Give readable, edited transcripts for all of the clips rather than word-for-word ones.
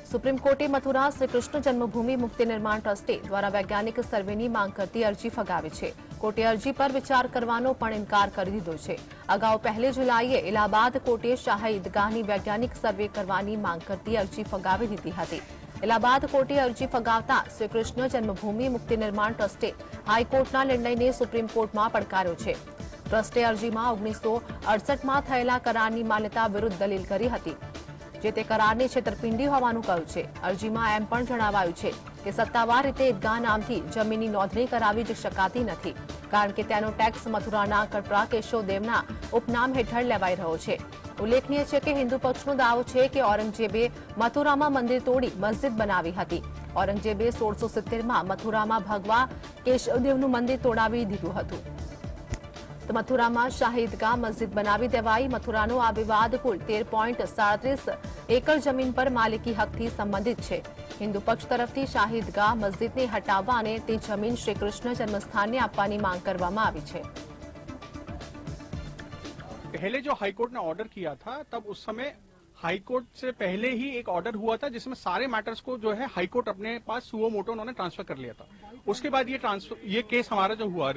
Supreme कोर्टे Mathura Shri Krishna जन्मभूमि मुक्ति निर्माण ट्रस्टे द्वारा वैज्ञानिक सर्वेની માંગ કરતી અરજી ફગાવી છે। કોર્ટે અરજી પર વિચાર કરવાનો પણ ઇનકાર કરી દીધો છે। અગાઉ 1 જુલાઈએ इलाहाबाद કોર્ટે શાહી ઈદગાહની વૈજ્ઞાનિક સર્વે કરવાની માંગ કરતી અરજી ફગાવી દીધી હતી। इलाहाबाद કોર્ટે અરજી ફગાવતા શ્રી કૃષ્ણ જન્મભૂમિ મુક્તિ નિર્માણ ટ્રસ્ટે હાઈકોર્ટના નિર્ણયને સુપ્રીમ કોર્ટમાં પડકાર્યો છે। ટ્રસ્ટે અરજીમાં 1968માં થયેલા કરારની માન્યતા વિરુદ્ધ દલીલ કરી હતી, જે તે કરારની છેતરપિંડી હોવાનું કહ્યું છે। અરજીમાં એમ પણ જણાવાયું છે કે સત્તાવાર રીતે ઈદગાહ નામથી જમીનની નોંધણી કરાવી જ શકાતી નથી, કારણ કે તેનો ટેક્સ મથુરાના કટરા કેશવદેવના ઉપનામ હેઠળ લેવાઈ રહ્યો છે। ઉલ્લેખનીય છે કે હિન્દુ પક્ષનો દાવો છે કે ઔરંગઝેબે મથુરામાં મંદિર તોડી મસ્જિદ બનાવી હતી। ઔરંગઝેબે 1670માં મથુરામાં ભગવા કેશવદેવનું મંદિર તોડાવી દીધું હતું, तो मथुरा में शाही ईदगाह मस्जिद बनावी देवाई। मथुरानो आ विवाद कुल 13.37 एकड़ जमीन पर मालिकी हकथी संबंधित है। हिंदू पक्ष तरफथी शाही ईदगाह मस्जिद ने हटाववा अने ते जमीन श्री कृष्ण जन्मस्थान ने आपवानी मांग करवामां आवी छे। पहले जो हाईकोर्ट ने ऑर्डर किया था, तब उस समय हाईकोर्ट से पहले ही एक ऑर्डर हुआ था जिसमें सारे मैटर्स को जो है हाईकोर्ट अपने पास सुओ मोटो उन्होंने ट्रांसफर कर लिया था। उसके बाद ये केस हमारा जो हुआ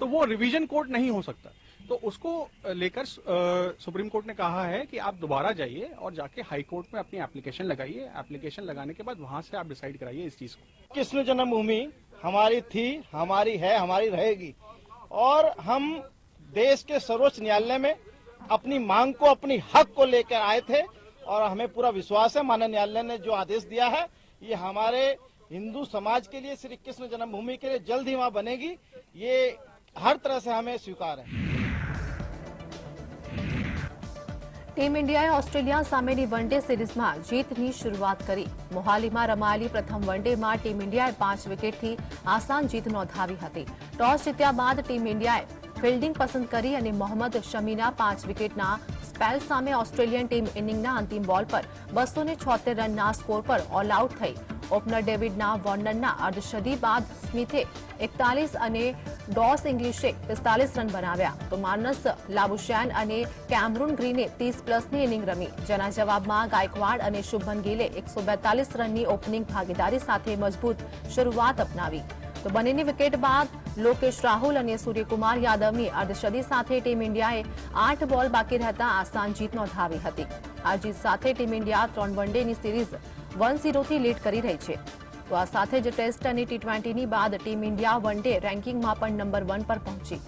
तो वो रिवीजन कोर्ट नहीं हो सकता, तो उसको लेकर सुप्रीम कोर्ट ने कहा है कि आप दोबारा जाइए और जाके हाई कोर्ट में अपनी एप्लीकेशन लगाइए। एप्लीकेशन लगाने के बाद वहां से आप डिसाइड कराइए इस चीज को। कृष्ण जन्मभूमि हमारी थी, हमारी है, हमारी रहेगी, और हम देश के सर्वोच्च न्यायालय में अपनी मांग को, अपनी हक को लेकर आए थे, और हमें पूरा विश्वास है माननीय न्यायालय ने जो आदेश दिया है ये हमारे हिंदू समाज के लिए, श्री कृष्ण जन्मभूमि के लिए जल्द ही वहां बनेगी। ये हर तरह से हमें स्वीकार है। टीम इंडियाए ऑस्ट्रेलिया सामेनी वनडे सीरीज में जीतनी शुरुआत करी। मोहाली में रमाયેલી प्रथम वनडे में टीम इंडियाए 5 विकेटथी आसान जीत नोंधावी हती। टॉस जीत्या बाद टीम इंडियाए फील्डिंग पसंद करी अने मोहम्मद शमीना 5 विकेटना स्पेल सामे ऑस्ट्रेलियन टीम इनिंगना अंतिम बॉल पर 276 रनना स्कोर पर ऑल आउट थई। ओपनर डेविड वॉर्नरना अर्धशदी बाद स्मिथे 41 अने डॉस इंग्लिशे 45 रन बनाव्या, तो मार्नस लाबुशैन अने कैमरून ग्रीने 30+ इनिंग रमी, जेना जवाबमां गायकवाड़ अने शुभमन गिले 142 रननी ओपनिंग भागीदारी साथे मजबूत शुरुआत अपनावी। तो बनेनी विकेट बाद लोकेश राहुल और सूर्यकुमार यादवनी अर्धशदी साथे टीम इंडियाए 8 बॉल बाकी रहता आसान जीत नोंधावी हती। आ जीत साथे टीम इंडिया 3 वनडेनी सीरीज 1-0 थी लीड करी रही है। तो आ साथे ज टेस्ट और T20 बाद टीम इंडिया वनडे रेन्किंग में पण नंबर 1 पर पहुंची।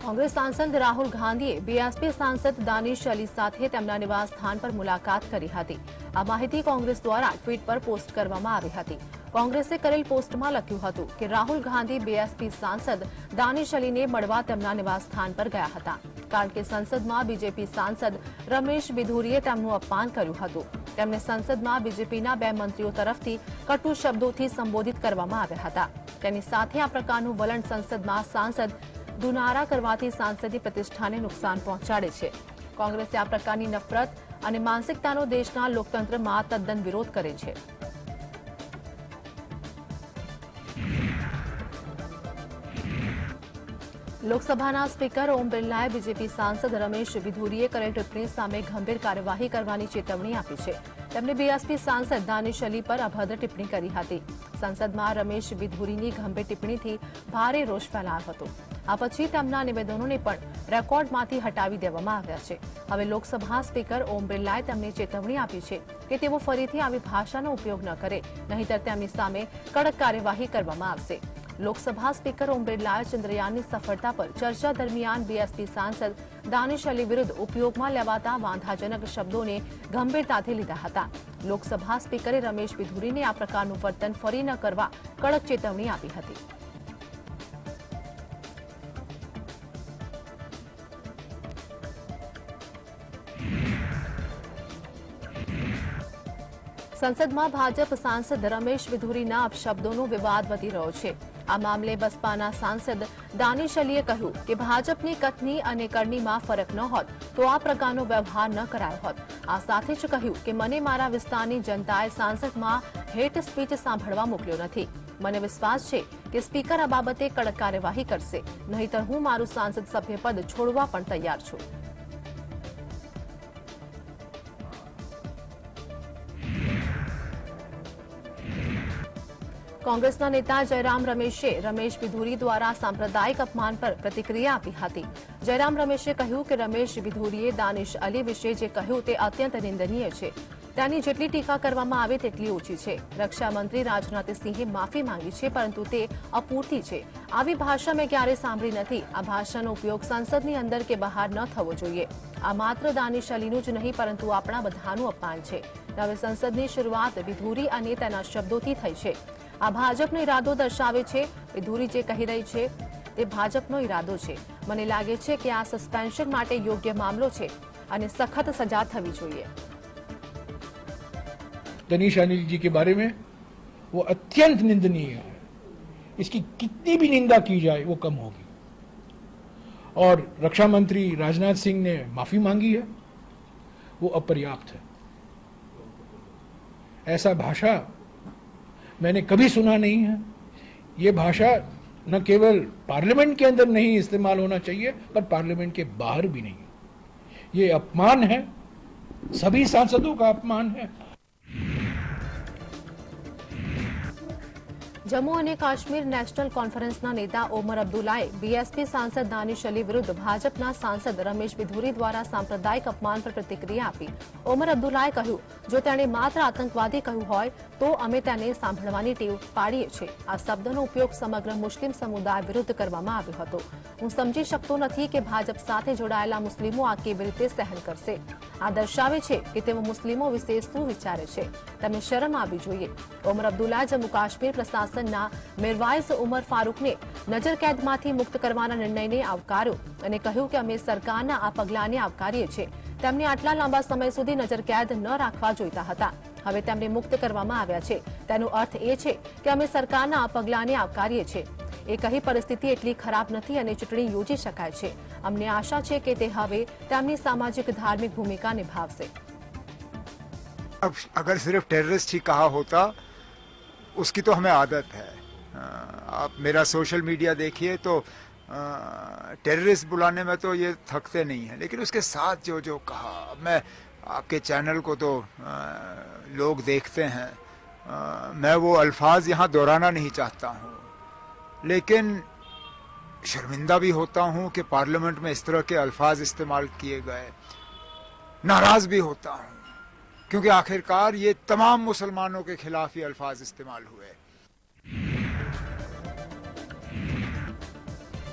कांग्रेस सांसद राहुल गांधीए बीएसपी सांसद दानिश अली साथे तेमना निवास स्थान पर मुलाकात करी हती। आ माहिती कांग्रेस द्वारा ट्वीट पर पोस्ट करवामां आवी हती। कांग्रेसे करेल पोस्टमां लख्युं हतुं के राहुल गांधी बीएसपी सांसद दानिश अलीने मळवा तेमना निवास स्थान पर गया हता, कारण के संसदमां बीजेपी सांसद रमेश बिधुरीए तेमनुं अपमान कर्युं हतुं। तेमने संसदमां बीजेपीना 2 मंत्रीओ तरफथी कटु शब्दोथी संबोधित करवामां આવ્યા હતા। તેની સાથે આ પ્રકારનું વલણ સંસદમાં सांसद दुनारा करवाथी सांसदीय प्रतिष्ठाने नुकसान पहोंचाडे छे। कांग्रेसे आ प्रकारनी नफरत अने मानसिकतानो देशना लोकतंत्रमां तद्दन विरोध करे छे। लोकसभाना स्पीकर ओम बिरलाए बीजेपी सांसद रमेश बिधुरीए करेल टिप्पणी सामे गंभीर कार्यवाही करवानी चेतवणी आपी छे। तेमणे बीएसपी सांसद दानिश अली पर अभद्र टिप्पणी करी हती। संसदमां रमेश बिधुरीनी गंभीर टिप्पणीथी भारे रोष फैलायो हतो। आ पछी तेमना निवेदनोने पण रेकॉर्डमांथी हटावी देवामां આવ્યા છે। હવે લોકસભા સ્પીકર ઓમ બિરલાએ તેમને ચેતવણી આપી છે કે તેઓ ફરીથી આવી ભાષાનો ઉપયોગ ન કરે, નહીંતર તેમની સામે કડક કાર્યવાહી કરવામાં આવશે। लोकसभा स्पीकर ओम बिरलाए चंद्रयाननी सफलता पर चर्चा दरमियान बीएसपी सांसद दानिश अली विरुद्ध उपयोगमां लेवाता वांधाजनक शब्दोने गंभीरताथी लीधा हता। लोकसभा स्पीकरे रमेश बिधुरीने आ प्रकारनुं वर्तन फरी न करवा कड़क चेतवणी आपी हती। संसद में भाजप सांसद रमेश बिधुरीना अपशब्दों विवाद वधी रह्यो छे। आ मामले बसपाना सांसद दानिश अलीए कह्युं कि भाजपनी कथनी अने करनी में फरक न होत तो आ प्रकारनो व्यवहार न करायो होत। आ साथे ज कह्युं कि मने मारा विस्तारनी जनताए सांसद में हेट स्पीच सांभळवा मोकल्यो नथी। मने विश्वास छे કે સ્પીકર આ બાબતે કડક કાર્યવાહી કરશે, નહીંતર હું મારું સાંસદ સભ્યપદ છોડવા પણ તૈયાર છું. કોંગ્રેસના નેતા જયરામ રમેશે રમેશ બિધુરી દ્વારા સાંપ્રદાયિક અપમાન પર પ્રતિક્રિયા આપી હતી. જયરામ રમેશે કહ્યું કે રમેશ બિધુરીએ દાનિશ અલી વિશે જે કહ્યું તે અત્યંત નિંદનીય છે. તેની જેટલી ટીકા કરવામાં આવે તેટલી ઓછી છે. રક્ષામંત્રી રાજનાથસિંહે માફી માંગી છે, પરંતુ તે અપૂરતી છે. આવી ભાષા મેં ક્યારેય સાંભળી નથી. આ ભાષાનો ઉપયોગ સંસદની અંદર કે બહાર ન થવો જોઈએ. આ માત્ર દાનિશ અલીનું જ નહીં, પરંતુ આપણા બધાનું અપમાન છે. હવે સંસદની શરૂઆત બિધુરી અને તેના શબ્દોથી થઈ છે. આ ભાજપનો ઇરાદો દર્શાવે છે. બિધુરી જે કહી રહી છે તે ભાજપનો ઇરાદો છે. મને લાગે છે કે આ સસ્પેન્શન માટે યોગ્ય મામલો છે અને સખત સજા થવી જોઈએ. दनीश अनिल जी के बारे में वो अत्यंत निंदनीय है. इसकी कितनी भी निंदा की जाए वो कम होगी. और रक्षा मंत्री राजनाथ सिंह ने माफी मांगी है, वो अपर्याप्त है. ऐसा भाषा मैंने कभी सुना नहीं है. ये भाषा न केवल पार्लियामेंट के अंदर नहीं इस्तेमाल होना चाहिए, पर पार्लियामेंट के बाहर भी नहीं. ये अपमान है, सभी सांसदों का अपमान है. जम्मू અને કાશ્મીર નેશનલ કોન્ફરન્સના નેતા ઓમર અબ્દુલ્લાએ બીએસપી સાંસદ દાનિશ અલી વિરુદ્ધ ભાજપના સાંસદ રમેશ બિધુરી દ્વારા સાંપ્રદાયિક અપમાન પર પ્રતિક્રિયા આપી. ઓમર અબ્દુલ્લાએ કહ્યું, જો તેણે માત્ર આતંકવાદી કહ્યું હોય તો અમે તેને સાંભળવાની ટેવ પાડીએ છીએ. આ શબ્દનો ઉપયોગ સમગ્ર મુસ્લિમ સમુદાય વિરુદ્ધ કરવામાં આવ્યો હતો. હું સમજી શકતો નથી કે ભાજપ સાથે જોડાયેલા મુસ્લિમો આ કેવી રીતે સહન કરશે. આ દર્શાવે છે કે તેઓ મુસ્લિમો વિશે શું વિચારે છે. તેમને શરમ આવવી જોઈએ. ઓમર અબ્દુલ્લાએ જમ્મુ કાશ્મીર પ્રશાસનના મિરવાઇઝ ઉમર ફારૂકને નજરકેદમાંથી મુક્ત કરવાના નિર્ણયને આવકાર્યો અને કહ્યું કે અમે સરકારના આ પગલાંને આવકારીએ છીએ. તેમને આટલા લાંબા સમય સુધી નજરકેદ ન રાખવા જોઈતા હતા. હવે તેમને મુક્ત કરવામાં આવ્યા છે. તેનો અર્થ એ છે કે અમે સરકારના આ પગલાંને આવકારીએ છીએ. એ કહી પરિસ્થિતિ એટલી ખરાબ નથી અને ચૂંટણી યોજી શકાય છે. અમને આશા છે કે તે હવે તેમની સામાજિક ધાર્મિક ભૂમિકા નિભાવશે. अब अगर सिर्फ टेररिस्ट ही कहा होता, उसकी तो हमें आदत है. आप मेरा सोशल मीडिया देखिए तो टेररिस्ट बुलाने में तो ये थकते नहीं हैं, लेकिन उसके साथ जो जो कहा, मैं आपके चैनल को तो लोग देखते हैं, मैं वो अल्फाज यहाँ दोहराना नहीं चाहता हूँ, लेकिन शर्मिंदा भी होता हूँ कि पार्लियामेंट में इस तरह के अल्फाज इस्तेमाल किए गए. नाराज भी होता हूँ क्योंकि आखिरकार ये तमाम मुसलमानों के खिलाफ ये अल्फाज इस्तेमाल हुए.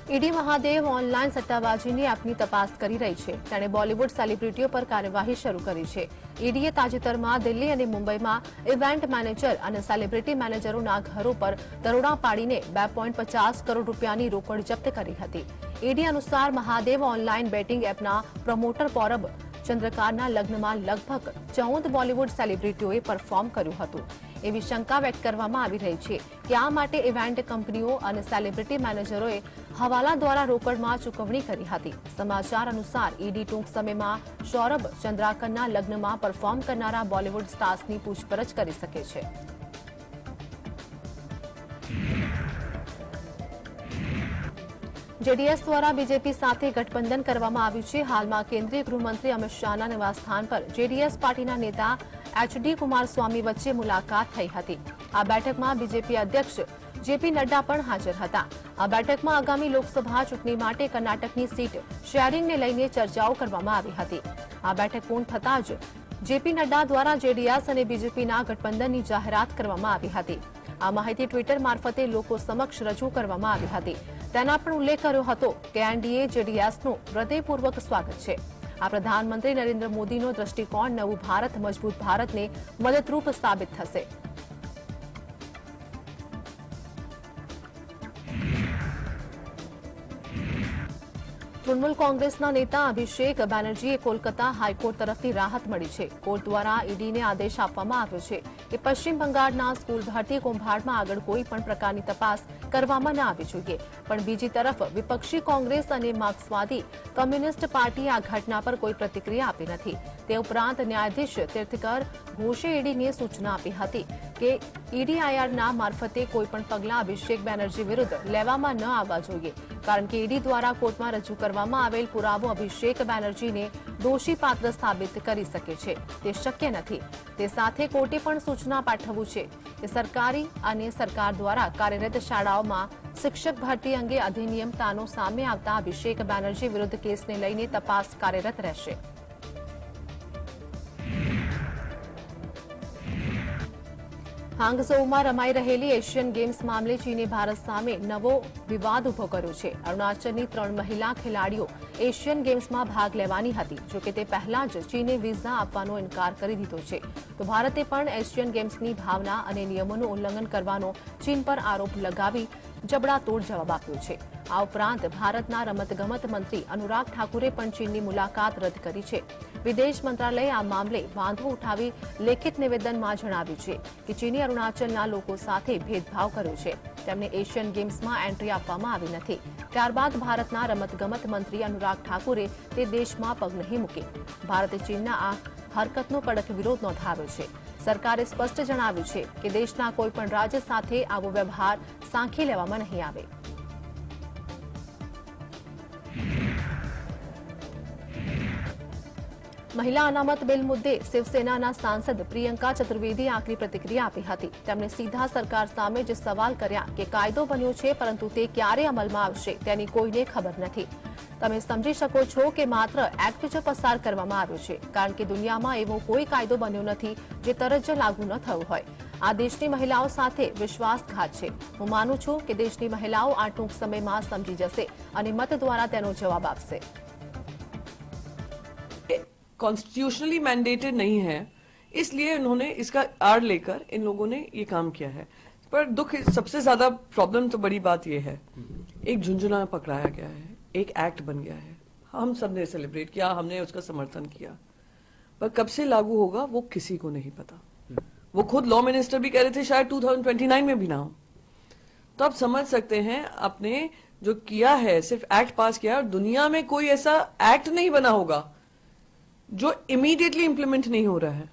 ઈડી મહાદેવ ઓનલાઈન સટ્ટાબાજીની એપની તપાસ કરી રહી છે. તેણે બોલિવૂડ સેલિબ્રિટીઓ પર કાર્યવાહી શરૂ કરી છે. ઈડીએ તાજેતરમાં દિલ્હી અને મુંબઈમાં ઇવેન્ટ મેનેજર અને સેલિબ્રિટી મેનેજરોના ઘરો પર દરોડા પાડીને 2.50 કરોડ રૂપિયાની રોકડ જપ્ત કરી હતી. ઈડી અનુસાર મહાદેવ ઓનલાઈન બેટિંગ એપના પ્રમોટર પૌરબ ચંદ્રકારના લગ્નમાં લગભગ 14 બોલિવૂડ સેલિબ્રિટીઓએ પરફોર્મ કર્યું હતું. એવી શંકા વ્યક્ત કરવામાં આવી રહી છે કે આ માટે ઇવેન્ટ કંપનીઓ અને સેલિબ્રિટી મેનેજરોએ હવાલા દ્વારા રોકડમાં ચૂકવણી કરી હતી. સમાચાર અનુસાર ઈડી ટૂંક સમયમાં સૌરભ ચંદ્રાકરના લગ્નમાં પરફોર્મ કરનારા બોલિવૂડ સ્ટાર્સની પૂછપરછ કરી શકે છે. જેડીએસ દ્વારા બીજેપી સાથે ગઠબંધન કરવામાં આવ્યું છે. હાલમાં કેન્દ્રીય ગૃહમંત્રી અમિત શાહના નિવાસસ્થાન પર જેડીએસ પાર્ટીના નેતા એચડી કુમારસ્વામી વચ્ચે મુલાકાત થઈ હતી. આ બેઠકમાં બીજેપી અધ્યક્ષ જેપી નડ્ડા પણ હાજર હતા. આ બેઠકમાં આગામી લોકસભા ચૂંટણી માટે કર્ણાટકની સીટ શેરિંગને લઈને ચર્ચાઓ કરવામાં આવી હતી. આ બેઠક પૂર્ણ થતાં જ જેપી નડ્ડા દ્વારા જેડીએસ અને બીજેપીના ગઠબંધનની જાહેરાત કરવામાં આવી હતી. આ માહિતી ટ્વિટર મારફતે લોકો સમક્ષ રજૂ કરવામાં આવી હતી. તેના પણ ઉલ્લેખ કર્યો હતો કે એનડીએ જેડીએસનું હૃદયપૂર્વક સ્વાગત છે. આ પ્રધાનમંત્રી નરેન્દ્ર મોદીનો દ્રષ્ટિકોણ નવું ભારત મજબૂત ભારતને મદદરૂપ સાબિત થશે. તૃણમૂલ કોંગ્રેસના નેતા અભિષેક બેનર્જીએ કોલકાતા હાઈકોર્ટ તરફથી રાહત મળી છે. કોર્ટ દ્વારા ઈડીને આદેશ આપવામાં આવ્યો છે કે પશ્ચિમ બંગાળના સ્કૂલ ભરતી કૌભાંડમાં આગળ કોઈ પણ પ્રકારની તપાસ કરવામાં ન આવવી જોઈએ. પણ બીજી તરફ વિપક્ષી કોંગ્રેસ અને માર્ક્સવાદી કમ્યુનિસ્ટ પાર્ટીએ આ ઘટના પર કોઈ પ્રતિક્રિયા આપી નથી. તે ઉપરાંત ન્યાયાધીશ તીર્થકર ઘોષે ઈડીને સૂચના આપી હતી કે ઈડીઆઈઆરના મારફતે કોઈપણ પગલાં અભિષેક બેનર્જી વિરુદ્ધ લેવામાં ન આવવા જોઈએ, કારણ કે ઈડી દ્વારા કોર્ટમાં રજૂ કરવામાં આવેલ પુરાવો અભિષેક બેનર્જીને દોષી પાત્ર સાબિત કરી શકે છે, તે શક્ય નથી। તે સાથે કોર્ટે પણ સૂચના પાઠવ્યું છે કે સરકારી અને સરકાર દ્વારા કાર્યરત શાળાઓમાં શિક્ષક ભરતી અંગે અધિનિયમતાનો સામે આવતા અભિષેક બેનર્જી વિરુદ્ધ કેસને લઈને તપાસ કાર્યરત રહેશે। હાંગઝોઉમાં રમાઈ રહેલી એશિયન ગેમ્સ મામલે ચીને ભારત સામે નવો વિવાદ ઉભો કર્યો છે। અરુણાચલની 3 મહિલા ખેલાડીઓ એશિયન ગેમ્સમાં ભાગ લેવાની હતી, જોકે તે પહેલા જ ચીને વિઝા આપવાનો ઇનકાર કરી દીધો છે, તો ભારતે પણ એશિયન ગેમ્સની ભાવના અને નિયમોનું ઉલ્લંઘન કરવાનો ચીન પર આરોપ લગાવી જબડાતોડ જવાબ આપ્યો છે। આ ઉપરાંત ભારતના રમતગમત મંત્રી અનુરાગ ઠાકુરે પણ ચીનની મુલાકાત રદ કરી છે। વિદેશ મંત્રાલયે આ મામલે વાંધો ઉઠાવી લેખિત નિવેદનમાં જણાવ્યું છે કે ચીને અરુણાચલના લોકો સાથે ભેદભાવ કર્યો છે, તેમને એશિયન ગેમ્સમાં એન્ટ્રી આપવામાં આવી નથી। ત્યારબાદ ભારતના રમતગમત મંત્રી અનુરાગ ઠાકુરે તે દેશમાં પગ નહીં મૂકે। ભારતે ચીનના આ હરકતનો કડક વિરોધ નોંધાવ્યો છે। સરકારે સ્પષ્ટ જણાવ્યું છે કે દેશના કોઈપણ રાજ્ય સાથે આવો વ્યવહાર સાંખી લેવામાં નહીં આવે। મહિલા અનામત બિલ મુદ્દે શિવસેનાના સાંસદ પ્રિયંકા ચતુર્વેદીએ આકરી પ્રતિક્રિયા આપી હતી। તેમણે સીધા સરકાર સામે જ સવાલ કર્યા કે કાયદો બન્યો છે, પરંતુ તે ક્યારે અમલમાં આવશે તેની કોઈને ખબર નથી। તમે સમજી શકો છો કે માત્ર એક્ટ જ પસાર કરવામાં આવ્યો છે, કારણ કે દુનિયામાં એવો કોઈ કાયદો બન્યો નથી જે તરત જ લાગુ ન થયો હોય। આ દેશની મહિલાઓ સાથે વિશ્વાસઘાત છે। હું માનું છું કે દેશની મહિલાઓ આ ટૂંક સમયમાં સમજી જશે અને મત દ્વારા તેનો જવાબ આપશે। कॉन्स्टिट्यूशनली मैंडेटेड नहीं है, इसलिए उन्होंने इसका आड़ लेकर इन लोगों ने ये काम किया है। पर दुख सबसे ज्यादा प्रॉब्लम तो बड़ी बात ये है, एक झुंझुना पकड़ाया गया है, एक एक्ट बन गया है, हम सब ने सेलिब्रेट किया, हमने उसका समर्थन किया, पर कब से लागू होगा वो किसी को नहीं पता। वो खुद लॉ मिनिस्टर भी कह रहे थे शायद 2029 में भी ना हो। तो आप समझ सकते हैं आपने जो किया है, सिर्फ एक्ट पास किया, और दुनिया में कोई ऐसा एक्ट नहीं बना होगा जो इमीडिएटली इंप्लीमेंट नहीं हो रहा है।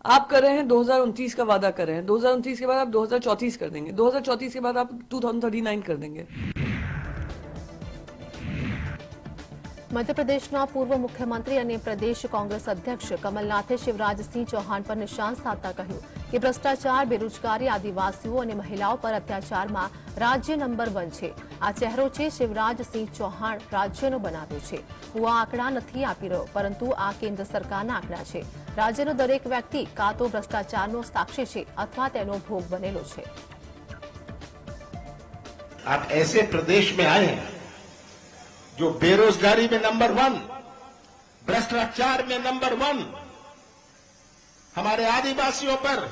आप कर रहे हैं 2029 का वादा कर रहे हैं, 2029 के बाद आप 2034 कर देंगे, 2034 के बाद आप 2039 कर देंगे। મધ્યપ્રદેશના પૂર્વ મુખ્યમંત્રી અને પ્રદેશ કોંગ્રેસ અધ્યક્ષ કમલનાથે શિવરાજસિંહ ચૌહાણ પર નિશાન સાધતા કહ્યું કે ભ્રષ્ટાચાર, બેરોજગારી, આદિવાસીઓ અને મહિલાઓ પર અત્યાચારમાં રાજ્ય નંબર 1 છે। આ ચહેરો છે શિવરાજસિંહ ચૌહાણ રાજ્યનો બનાવ્યો છે। હું આ આંકડા નથી આપી રહ્યો, પરંતુ આ કેન્દ્ર સરકારના આંકડા છે। રાજ્યનો દરેક વ્યક્તિ કાં તો ભ્રષ્ટાચારનો સાક્ષી છે અથવા તેનો ભોગ બનેલો છે। आप ऐसे प्रदेश में आए हैं जो बेरोजगारी में नंबर 1, भ्रष्टाचार में नंबर 1, हमारे आदिवासियों पर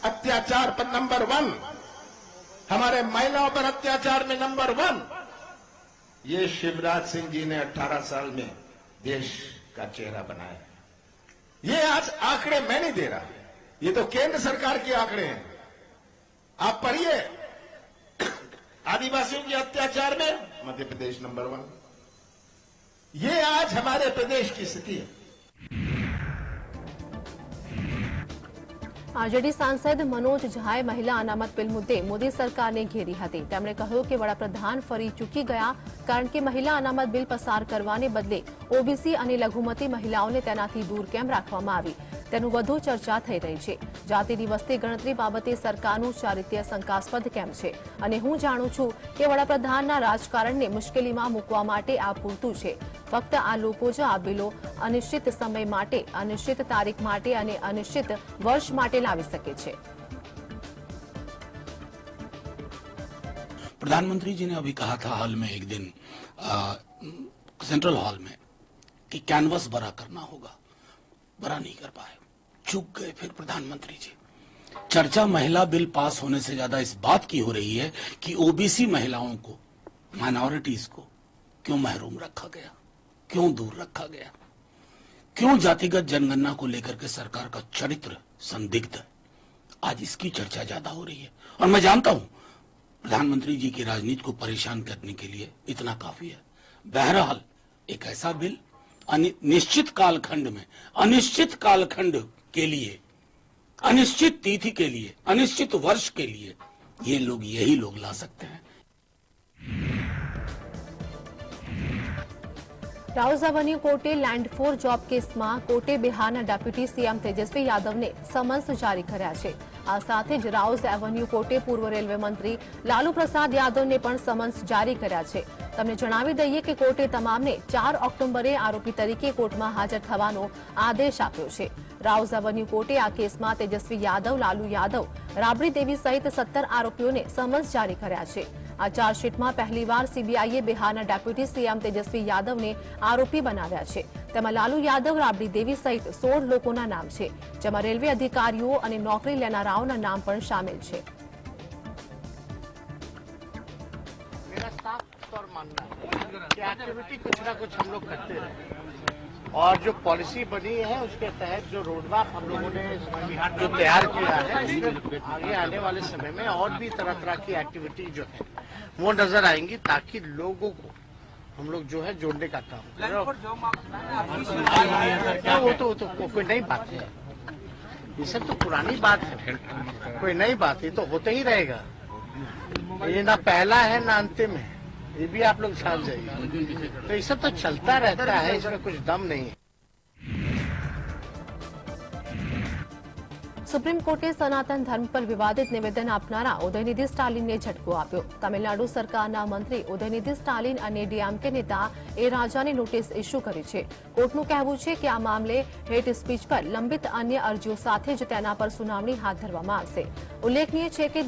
अत्याचार पर नंबर 1, हमारे महिलाओं पर अत्याचार में नंबर 1। ये शिवराज सिंह जी ने 18 साल में देश का चेहरा बनाया। ये आज आंकड़े मैं नहीं दे रहा, ये तो केंद्र सरकार के आंकड़े हैं। आप पढ़िए, आदिवासियों के अत्याचार में मध्य प्रदेश नंबर 1। ये आज हमारे प्रदेश की स्थिति है। આરજેડી સાંસદ મનોજ ઝાએ મહિલા અનામત બિલ મુદ્દે મોદી સરકારને ઘેરી હતી। તેમણે કહ્યું કે વડાપ્રધાન ફરી ચૂકી ગયા, કારણ કે મહિલા અનામત બિલ પસાર કરવાને બદલે ઓબીસી અને લઘુમતી મહિલાઓને તેનાથી દૂર કેમ રાખવામાં આવી તેનું વધુ ચર્ચા થઈ રહી છે। જાતિની વસ્તી ગણતરી બાબતે સરકારનું ચારિત્ર્ય શંકાસ્પદ કેમ છે, અને હું જાણું છું કે વડાપ્રધાનના રાજકારણને મુશ્કેલીમાં મૂકવા માટે આ પૂરતું છે। ફક્ત આ લોકો જ આ બિલો અનિશ્ચિત સમય માટે, અનિશ્ચિત તારીખ માટે અને અનિશ્ચિત વર્ષ માટે લાવી શકે છે। प्रधानमंत्री जी ने अभी कहा था हाल में एक दिन सेंट्रल हॉल में कि कैनवस बड़ा करना होगा, बड़ा नहीं कर पाए, चूक गए फिर प्रधानमंत्री जी। चर्चा महिला बिल पास होने से ज्यादा इस बात की हो रही है कि ओबीसी महिलाओं को, माइनॉरिटीज को क्यों महरूम रखा गया, क्यों दूर रखा गया, क्यों जातिगत जनगणना को लेकर के सरकार का चरित्र संदिग्ध है। आज इसकी चर्चा ज्यादा हो रही है, और मैं जानता हूं प्रधानमंत्री जी की राजनीति को परेशान करने के लिए इतना काफी है। बहरहाल एक ऐसा बिल निश्चित कालखंड में अनिश्चित कालखंड के लिए, अनिश्चित तिथि के लिए, अनिश्चित वर्ष के लिए ये लोग, यही लोग ला सकते हैं। રાઉઝ એવન્યુ કોર્ટે લેન્ડ ફોર જોબ કેસમાં કોર્ટે બિહારના ડેપ્યુટી સીએમ તેજસ્વી યાદવને સમન્સ જારી કર્યા છે। આ સાથે જ રાઉઝ એવન્યુ કોર્ટે પૂર્વ રેલવે મંત્રી લાલુ પ્રસાદ યાદવને પણ સમન્સ જારી કર્યા છે। તમને જણાવી દઈએ કે કોર્ટે તમામને 4 ઓક્ટોબરે આરોપી તરીકે કોર્ટમાં હાજર થવાનો આદેશ આપ્યો છે। રાઉઝ એવન્યુ કોર્ટે આ કેસમાં તેજસ્વી યાદવ, લાલુ યાદવ, રાબડી દેવી સહિત 17 આરોપીઓને સમન્સ જારી કર્યા છે। આ ચાર્જશીટમાં પહેલીવાર સીબીઆઈએ બિહારના ડેપ્યુટી સીએમ તેજસ્વી યાદવને આરોપી બનાવ્યા છે। તેમાં લાલુ યાદવ, રાબડી દેવી સહિત 16 લોકોના નામ છે, જેમાં રેલવે અધિકારીઓ અને નોકરી લેનારાઓના નામ પણ શામેલ છે। मेरा साफ तौर मानना है कि एक्टिविटी कुछ ना कुछ हम लोग करते रहे और जो पॉलिसी बनी है उसके तहत जो रोडमैप हम लोगों ने जो तैयार किया है उसमें आगे आने वाले समय में और भी तरह तरह की एक्टिविटी जो है वो नजर आएंगी ताकि लोगों को हम लोग जो है जोड़ने का काम करें। वो तो कोई नई बात है, ये सब तो पुरानी बात है, कोई नई बात है तो होते ही रहेगा। ये ना पहला है ना अंतिम है, ये भी आप लोग जान जाइए। तो ये सब तो चलता रहता है, इसमें कुछ दम नहीं है। સુપ્રીમ કોર્ટે સનાતન ધર્મ પર વિવાદિત નિવેદન આપનારા ઉદયનિધિ સ્ટાલિનને ઝટકો આપ્યો। તમિલનાડુ સરકારના મંત્રી ઉદયનિધિ સ્ટાલિન અને ડીએમકે નેતા એ રાજાને નોટિસ ઇસ્યુ કરી છે। કોર્ટનું કહેવું છે કે આ મામલે હેટ સ્પીચ પર લંબિત અન્ય અરજીઓ સાથે જ તેના પર સુનાવણી હાથ ધરવામાં આવશે। ઉલ્લેખનીય છે કે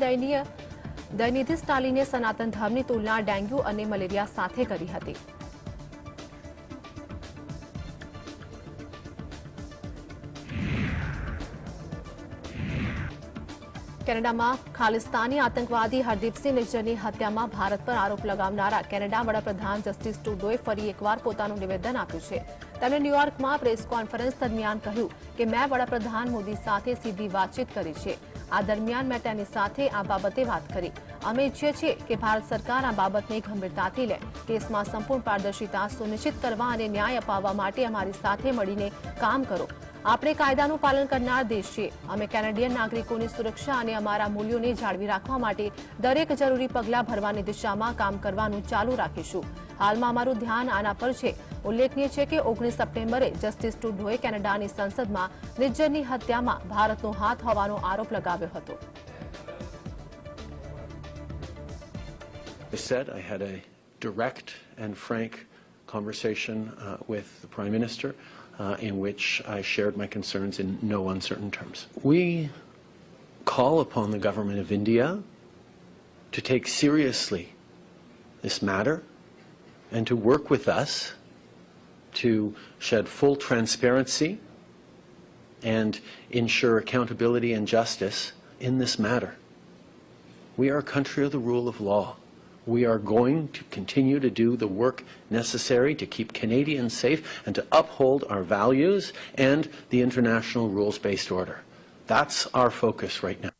ઉદયનિધિ સ્ટાલિને સનાતન ધર્મની તુલના ડેન્ગ્યુ અને મલેરિયા સાથે કરી હતી। કેનેડામાં ખાલિસ્તાની આતંકવાદી હરદીપસિંહ નિજ્જરની હત્યામાં ભારત પર આરોપ લગાવનારા કેનેડા વડાપ્રધાન જસ્ટિસ ટ્રુડોએ ફરી એકવાર પોતાનું નિવેદન આપ્યું છે। તેમણે ન્યૂયોર્કમાં પ્રેસ કોન્ફરન્સ દરમિયાન કહ્યું કે મેં વડાપ્રધાન મોદી સાથે સીધી વાતચીત કરી છે। આ દરમિયાન મેં તેની સાથે આ બાબતે વાત કરી। અમે ઈચ્છીએ છીએ કે ભારત સરકાર આ બાબતને ગંભીરતાથી લે। કેસમાં સંપૂર્ણ પારદર્શિતા સુનિશ્ચિત કરવા અને ન્યાય અપાવવા માટે અમારી સાથે મળીને કામ કરો। આપણે કાયદાનું પાલન કરનાર દેશ છીએ। અમે કેનેડિયન નાગરિકોની સુરક્ષા અને અમારા મૂલ્યોને જાળવી રાખવા માટે દરેક જરૂરી પગલાં ભરવાની દિશામાં કામ કરવાનું ચાલુ રાખીશું। હાલમાં અમારું ધ્યાન આના પર છે। ઉલ્લેખનીય છે કે 19 સપ્ટેમ્બરે જસ્ટિસ ટ્રુડોએ કેનેડાની સંસદમાં નિજ્જરની હત્યામાં ભારતનો હાથ હોવાનો આરોપ લગાવ્યો હતો। I said I had a direct and frank conversation with the Prime Minister in which I shared my concerns in no uncertain terms. We call upon the government of India to take seriously this matter and to work with us to shed full transparency and ensure accountability and justice in this matter. We are a country of the rule of law. We are going to continue to do the work necessary to keep Canadians safe and to uphold our values and the international rules-based order. That's our focus right now.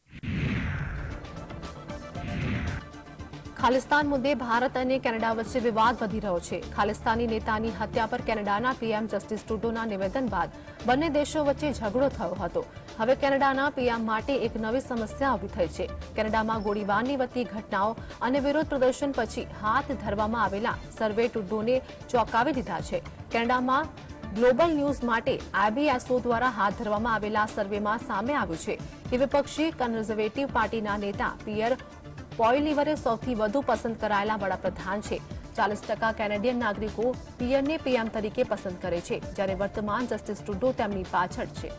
Khalistan મુદ્દે ભારત અને Canada વચ્ચે વિવાદ વધી રહ્યો છે। ખાલિસ્તાની નેતાની હત્યા પર કેનેડાના પીએમ જસ્ટિસ ટ્રુડોના નિવેદન બાદ બંને દેશો વચ્ચે ઝઘડો થયો હતો। હવે કેનેડાના પીએમ માટે એક નવી સમસ્યા ઊભી થઈ છે। કેનેડામાં ગોળીબારની વધતી ઘટનાઓ અને વિરોધ પ્રદર્શન પછી હાથ ધરવામાં આવેલા સર્વે ટ્રુડોને ચોંકાવી દીધા છે। કેનેડામાં ગ્લોબલ ન્યૂઝ માટે IBSO દ્વારા હાથ ધરવામાં આવેલા સર્વેમાં સામે આવ્યું છે કે વિપક્ષી કન્ઝર્વેટિવ પાર્ટીના નેતા પિયર પોઇલીવરે સૌથી વધુ પસંદ કરાયેલા વડાપ્રધાન છે। 40% કેનેડિયન નાગરિકો પિયરને પીએમ તરીકે પસંદ કરે છે, જ્યારે વર્તમાન જસ્ટિસ ટ્રુડો તેમની પાછળ છે।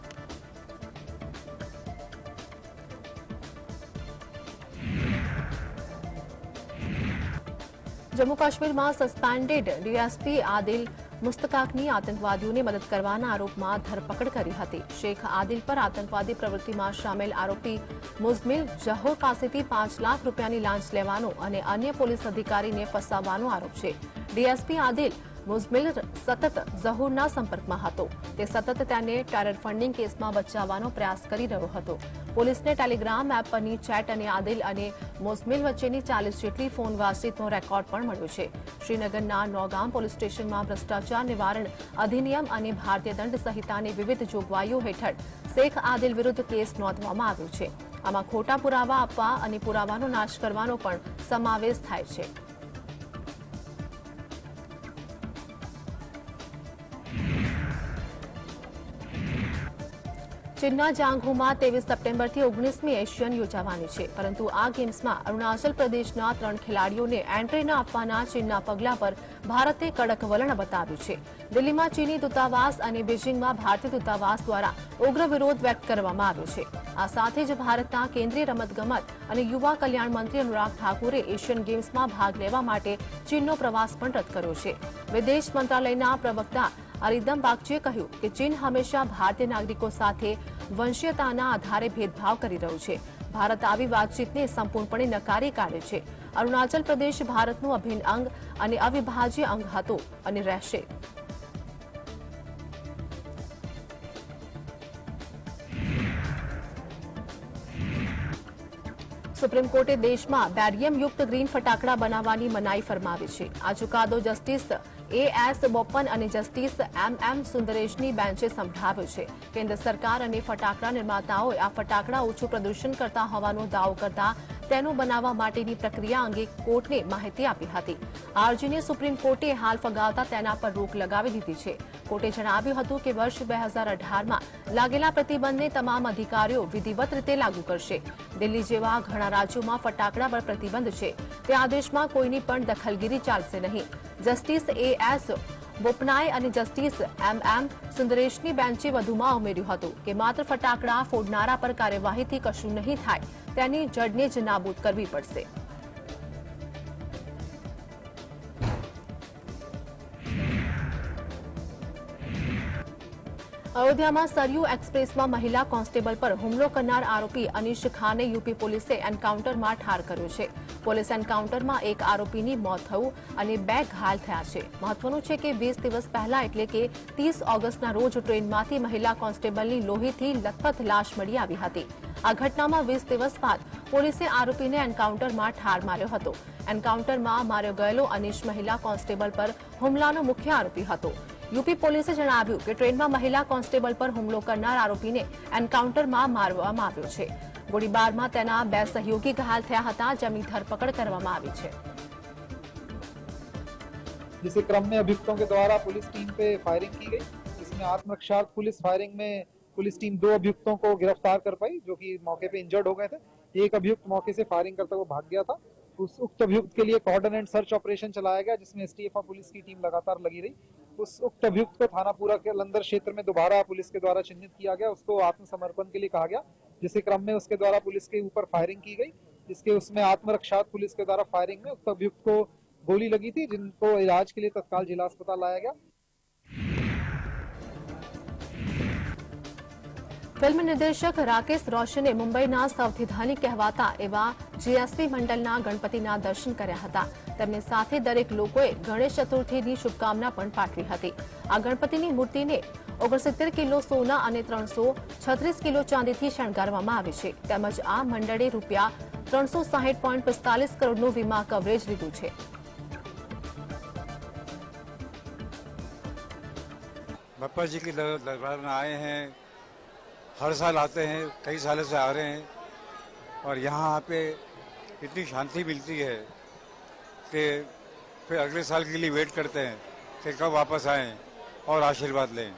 જમ્મુ કાશ્મીરમાં સસ્પેન્ડેડ ડીએસપી આદિલ મુસ્તકાકની આતંકવાદીઓને મદદ કરવાના આરોપમાં ધરપકડ કરી હતી। શેખ આદિલ પર આતંકવાદી પ્રવૃત્તિમાં સામેલ આરોપી મુઝમિલ જહોર પાસેથી 5 લાખ રૂપિયાની લાંચ લેવાનો અને અન્ય પોલીસ અધિકારીને ફસાવવાનો આરોપ છે। ડીએસપી આદિલ મુઝમિલ સતત ઝહુરના સંપર્કમાં હતો. તે સતત તેને ટેરર ફંડિંગ કેસમાં બચાવવાનો પ્રયાસ કરી રહ્યો હતો. પોલીસને ટેલિગ્રામ એપ પરની ચેટ અને આદિલ અને મુઝમિલ વચ્ચેની 40 જેટલી ફોન વાતચીતનો રેકોર્ડ પણ મળ્યો છે. શ્રીનગરના નોગામ પોલીસ સ્ટેશનમાં ભ્રષ્ટાચાર નિવારણ અધિનિયમ અને ભારતીય દંડ સંહિતાની વિવિધ જોગવાઈઓ હેઠળ શેખ આદિલ વિરુદ્ધ કેસ નોંધવામાં આવ્યો છે. આમાં ખોટા પુરાવા આપવા અને પુરાવાનો નાશ કરવાનો પણ સમાવેશ થાય છે. ચીનના જાંગહુમાં 23 સપ્ટેમ્બરથી 19મી એશિયન યોજાવાની છે, પરંતુ આ ગેમ્સમાં અરુણાચલ પ્રદેશના 3 ખેલાડીઓને એન્ટ્રી ન આપવાના ચીનના પગલા પર ભારતે કડક વલણ બતાવ્યું છે. દિલ્હીમાં ચીની દૂતાવાસ અને બીજિંગમાં ભારતીય દૂતાવાસ દ્વારા ઉગ્ર વિરોધ વ્યક્ત કરવામાં આવ્યો છે. આ સાથે જ ભારતના કેન્દ્રીય રમતગમત અને યુવા કલ્યાણ મંત્રી અનુરાગ ઠાકુરે એશિયન ગેમ્સમાં ભાગ લેવા માટે ચીનનો પ્રવાસ પણ રદ કર્યો છે. વિદેશ મંત્રાલયના પ્રવક્તા અરિદમ બાગચીએ કહ્યું કે ચીન હંમેશા ભારતીય નાગરિકો સાથે વંશીયતાના આધારે ભેદભાવ કરી રહ્યું છે. ભારત આવી વાતચીતને સંપૂર્ણપણે નકારી કાઢે છે. અરુણાચલ પ્રદેશ ભારતનું અભિન્ન અંગ અને અવિભાજ્ય અંગ હતો અને રહેશે. સુપ્રીમ કોર્ટે દેશમાં બેરિયમયુક્ત ગ્રીન ફટાકડા બનાવવાની મનાઈ ફરમાવી છે. આ ચુકાદો જસ્ટિસ A.S. બોપન અને જસ્ટિસ M.M. સુંદરેશની બેન્ચે સંભળાવ્યો છે. કેન્દ્ર સરકાર અને ફટાકડા નિર્માતાઓએ આ ફટાકડા ઓછું પ્રદૂષણ કરતા હોવાનો દાવો કરતા તેનું બનાવવા માટેની પ્રક્રિયા અંગે કોર્ટને માહિતી આપી હતી. આ અરજીને સુપ્રીમ કોર્ટે હાલ ફગાવતા તેના પર રોક લગાવી દીધી છે. કોર્ટે જણાવ્યું હતું કે વર્ષ 2018માં લાગેલા પ્રતિબંધને તમામ અધિકારીઓ વિધિવત રીતે લાગુ કરશે. દિલ્હી જેવા ઘણા રાજ્યોમાં ફટાકડા પર પ્રતિબંધ છે. તે આદેશમાં કોઈની પણ દખલગીરી ચાલશે નહીં. Justice A.S. બોપનાએ અને જસ્ટિસ M.M. સુંદરેશની બેન્ચે વધુમાં ઉમેર્યું હતું કે માત્ર ફટાકડા ફોડનારા પર કાર્યવાહીથી કશું નહીં થાય, તેની જડને જ નાબૂદ કરવી પડશે. અયોધ્યામાં સરયુ એક્સપ્રેસમાં મહિલા કોન્સ્ટેબલ પર હુમલો કરનાર આરોપી અનીશ ખાનને યુપી પોલીસે એન્કાઉન્ટરમાં ઠાર કર્યો છે. પોલીસ એન્કાઉન્ટરમાં એક આરોપીની મોત થયું અને 2 ઘાયલ થયા છે. મહત્વનું છે કે 20 દિવસ પહેલા એટલે કે 30 ઓગસ્ટના રોજ ટ્રેનમાંથી મહિલા કોન્સ્ટેબલની લોહીથી લથપથ લાશ મળી આવી હતી. આ ઘટનામાં 20 દિવસ બાદ પોલીસે આરોપીને એન્કાઉન્ટરમાં ઠાર માર્યો હતો. એન્કાઉન્ટરમાં માર્યો ગયેલો અનીશ મહિલા કોન્સ્ટેબલ પર હુમલાનો મુખ્ય આરોપી હતો. યુપી પોલીસે જણાવ્યું કે ટ્રેનમાં મહિલા કોન્સ્ટેબલ પર હુમલો કરનાર આરોપીને એન્કાઉન્ટરમાં મારવામાં આવ્યો છે. ગોળીબારમાં તેના 2 સહયોગી ઘાયલ થયા હતા, જેમની ધરપકડ કરવામાં આવી છે. जिस क्रम में अभियुक्तों के द्वारा पुलिस टीम पे फायरिंग की गई, इसमें आत्मरक्षार्थ पुलिस फायरिंग में पुलिस टीम 2 अभियुक्तों को गिरफ्तार कर पाई, जो कि मौके पे इंजर्ड हो गए थे. एक अभियुक्त मौके से फायरिंग करते हुए भाग गया था. उस उक्त अभियुक्त के लिए कॉर्डन एंड सर्च ऑपरेशन चलाया गया, जिसमें एसटीएफ और पुलिस की टीम लगातार लगी रही. उस उक्त अभियुक्त को थानापुरा के लंदर क्षेत्र में दोबारा पुलिस के द्वारा चिन्हित किया गया. उसको आत्मसमर्पण के लिए कहा गया, जिसके क्रम में उसके द्वारा पुलिस के ऊपर फायरिंग की गई, जिसके उसमें आत्मरक्षार्थ पुलिस के द्वारा फायरिंग में उक्त अभियुक्त को गोली लगी थी, जिनको इलाज के लिए तत्काल जिला अस्पताल लाया गया. ફિલ્મ નિર્દેશક રાકેશ રોશને મુંબઈના સૌથી ધનિક કહેવાતા એવા જીએસવી મંડળના ગણપતિના દર્શન કર્યા હતા. તેમની સાથે દરેક લોકોએ ગણેશ ચતુર્થીની શુભકામના પણ પાઠવી હતી. આ ગણપતિની મૂર્તિને 69 કિલો સોના અને 336 કિલો ચાંદીથી શણગારવામાં આવી છે. તેમજ આ મંડળે રૂપિયા 360.45 કરોડનું વીમા કવરેજ લીધું છે. बप्पा जी की दरबार में आए हैं, हर साल आते हैं, कई सालों से आ रहे हैं और यहाँ पे इतनी शांति मिलती है कि फिर अगले साल के लिए वेट करते हैं कि कब वापस आएं और आशीर्वाद लें.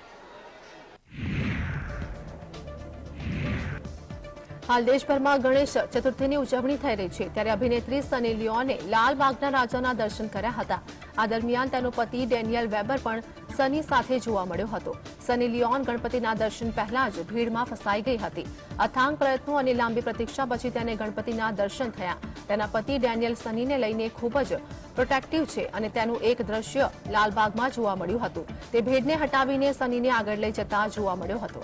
હાલ દેશભરમાં ગણેશ ચતુર્થીની ઉજવણી થઈ રહી છે, ત્યારે અભિનેત્રી સની લિયોને લાલબાગના રાજાના દર્શન કર્યા હતા. આ દરમિયાન તેનો પતિ ડેનિયલ વેબર પણ સની સાથે જોવા મળ્યો હતો. સની લિયોન ગણપતિના દર્શન પહેલા જ ભીડમાં ફસાઈ ગઈ હતી. અથાગ પ્રયત્નો અને લાંબી પ્રતીક્ષા પછી તેને ગણપતિના દર્શન થયા. તેના પતિ ડેનિયલ સનીને લઈને ખૂબ જ પ્રોટેક્ટિવ છે અને તેનું એક દ્રશ્ય લાલબાગમાં જોવા મળ્યું હતું. તે ભીડને હટાવીને સનીને આગળ લઈ જતા જોવા મળ્યો હતો.